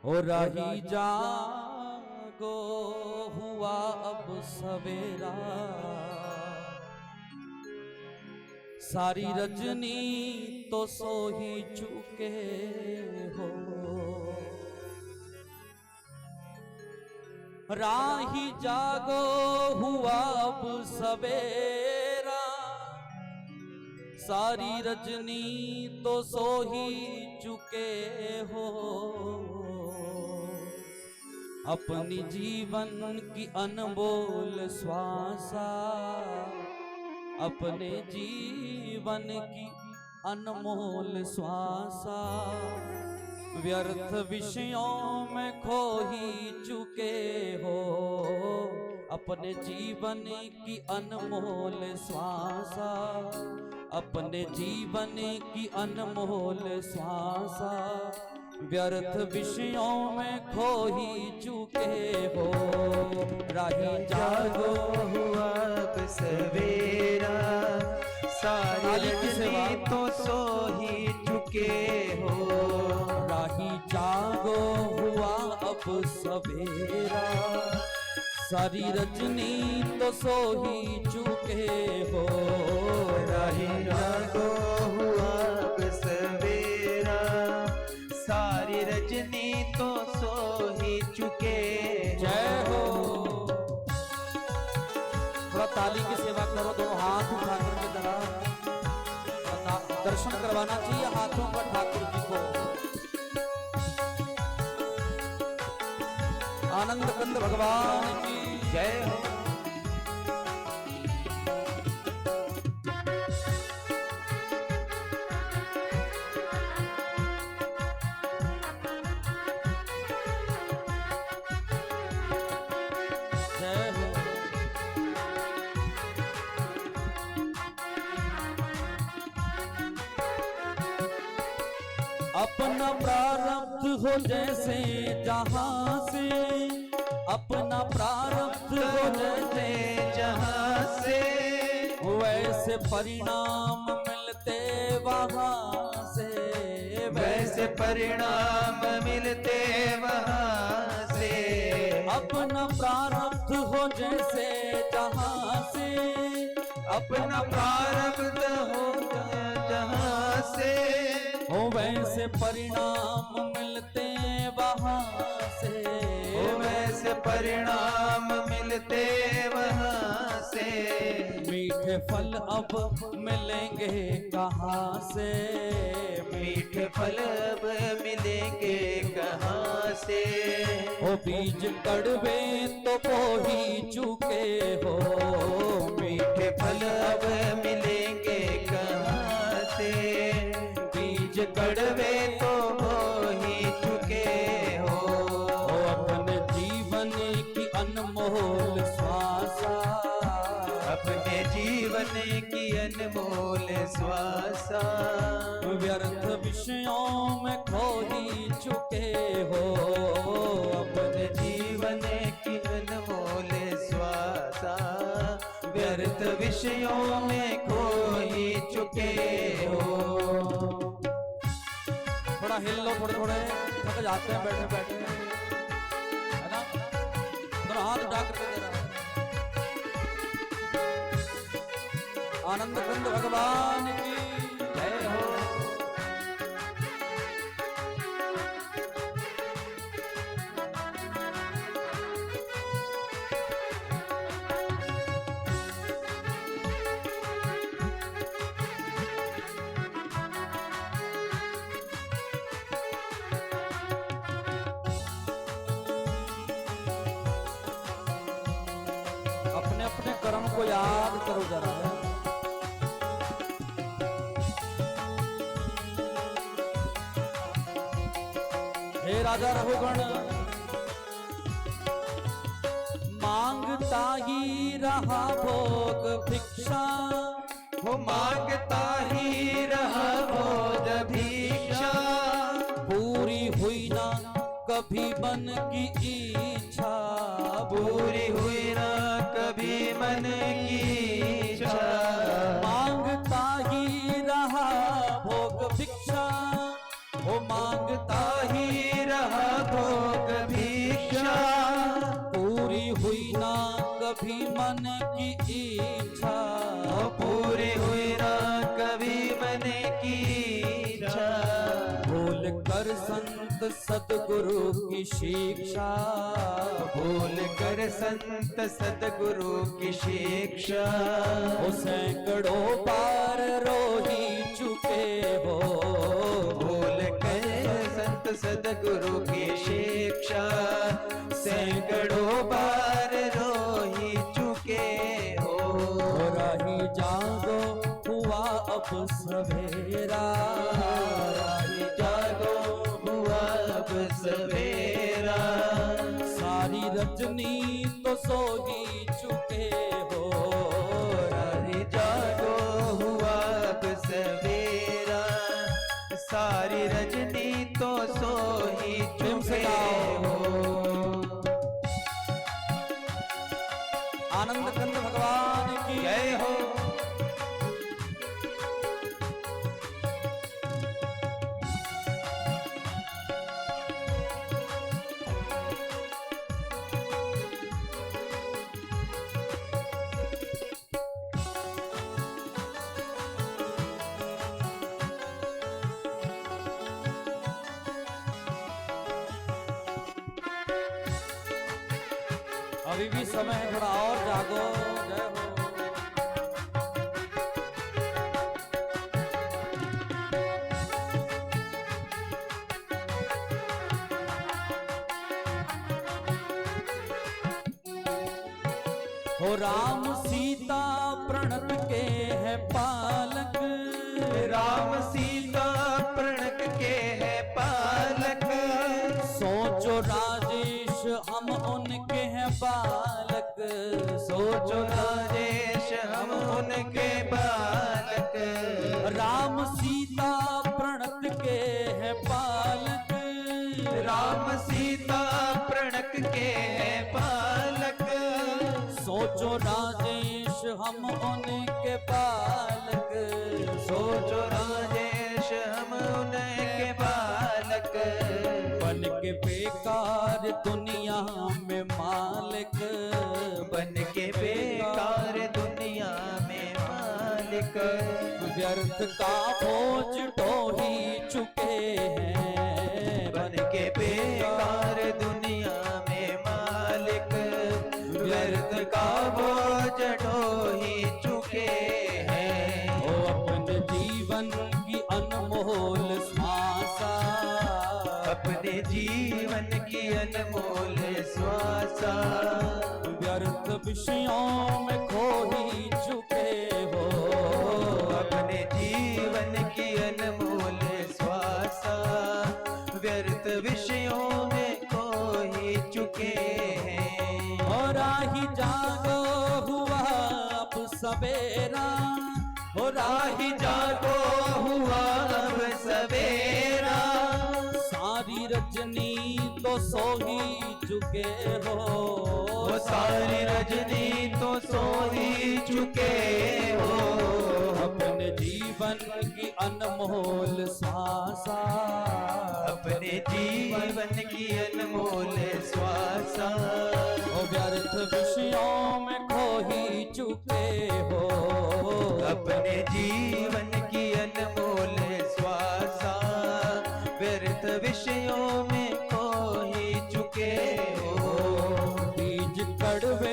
ओ राही जागो हुआ अब सवेरा, सारी रजनी तो सो ही चुके हो। राही जागो हुआ अब सवेरा, सारी रजनी तो सो ही चुके हो। अपनी जीवन की अनमोल श्वासा, अपने जीवन की अनमोल श्वासा, व्यर्थ विषयों में खो ही चुके हो। अपने जीवन की अनमोल श्वासा, अपने जीवन की अनमोल श्वासा, व्यर्थ विषयों में खो ही चुके हो। राही जागो हुआ अब सवेरा, सारी रजनी तो सो ही चुके हो। राही जागो हुआ अब सवेरा, सारी रजनी तो सो ही चुके हो। राही जागो हुआ अब सवेरा, सारी रजनी तो सो ही चुके। जय हो। थोड़ा ताली की सेवा करो, दोनों हाथ उठाकर के जरा दर्शन करवाना चाहिए हाथों का ठाकुर जी को। आनंद कंद भगवान की जय हो। अपना प्रारब्ध हो जैसे जहां से, अपना प्रारब्ध हो जैसे जहां से, वैसे परिणाम मिलते वहां से। वैसे परिणाम मिलते वहां से। अपना प्रारब्ध हो जैसे जहां से, अपना प्रारब्ध हो जहां से, वैसे परिणाम मिलते वहां से। वैसे परिणाम मिलते वहां से। मीठे फल अब मिलेंगे कहाँ से, मीठे फल अब मिलेंगे कहाँ से। ओ बीज कड़वे तो बो ही चुके हो। मीठे फल अब मिलेंगे कहाँ से, बीज कड़वे तो हो ही चुके हो। अपने जीवन की अनमोल श्वासा, अपने जीवन की अनमोल श्वासा, व्यर्थ विषयों में खो ही चुके हो। अपने जीवन की अनमोल श्वासा, व्यर्थ विषयों में खो ही चुके हो। थोड़ा हिल लो, थोड़े थोड़े थक जाते हैं बैठे बैठे, है ना। दोनों हाथ उठा करके दे रहा। आनंद कंद भगवान की जय हो। अपने अपने कर्म को याद करो जरा। हे राजा रघुगण, मांगता ही रहा भोग भिक्षा, वो मांगता ही रहा भोग भिक्षा। पूरी हुई ना कभी मन की इच्छा, पूरी हुई ना कभी मन की इच्छा। मांगता ही रहा भोग भिक्षा, वो मांगता ही रहा भोग मन की इच्छा, पूरी हुई ना कभी मन की इच्छा। भूल कर संत सतगुरु की शिक्षा, भूल कर संत सतगुरु की शिक्षा। वो सैकड़ों बार रो ही चुके हो, भूल कर संत सतगुरु की शिक्षा। सैकड़ों बार रो ही चुके हो। राही जागो हुआ अब सवेरा, राही जागो हुआ अब सवेरा। सारी रजनी तो सो ही चुके हो, राही जागो हुआ अब सवेरा। सारी रजनी तो सो ही चुके हो। आनंद कंद भगवान की जय हो। अभी भी समय है, थोड़ा और जागो। जय हो। हो राम सीता प्रणत के हैं पालक, राम सीता प्रणत के है पालक। सोचो राजेश हम उनके हैं बालक, सोचो राजेश हम उनके बालक। राम सीता प्रणत के हैं पालक, राम सीता प्रणत के है पालक। सोचो राजेश हम उनके बालक, सोचो राजेश हम उनके बालक। बन के बेकार दुनिया में मालिक, बन के बेकार दुनिया में मालिक। व्यर्थ का बोझ ढोही चुके हैं, बन के बेकार दुनिया में मालिक। व्यर्थ का बोझ ढोही चुके हैं। वो अपने जीवन की अनमोल श्वासा, अपने जीवन की अनमोल श्वासा। व्यर्थ विषयों में खो ही चुके हो, अपने जीवन की अनमोल श्वासा। व्यर्थ विषयों में खो ही चुके हैं। और राही जागो हुआ अब सवेरा, हो राही जागो हुआ अब सवेरा। सारी रजनी तो सो ही चुके हो, वो सारी रजनी तो सो ही चुके हो। अपने जीवन की अनमोल श्वासा, अपने जीवन की अनमोल श्वासा। ओ व्यर्थ विषयों में खो ही चुके हो, अपने जीवन की अनमोल श्वासा। व्यर्थ विषयों में खो ही चुके हो। बीज कड़वे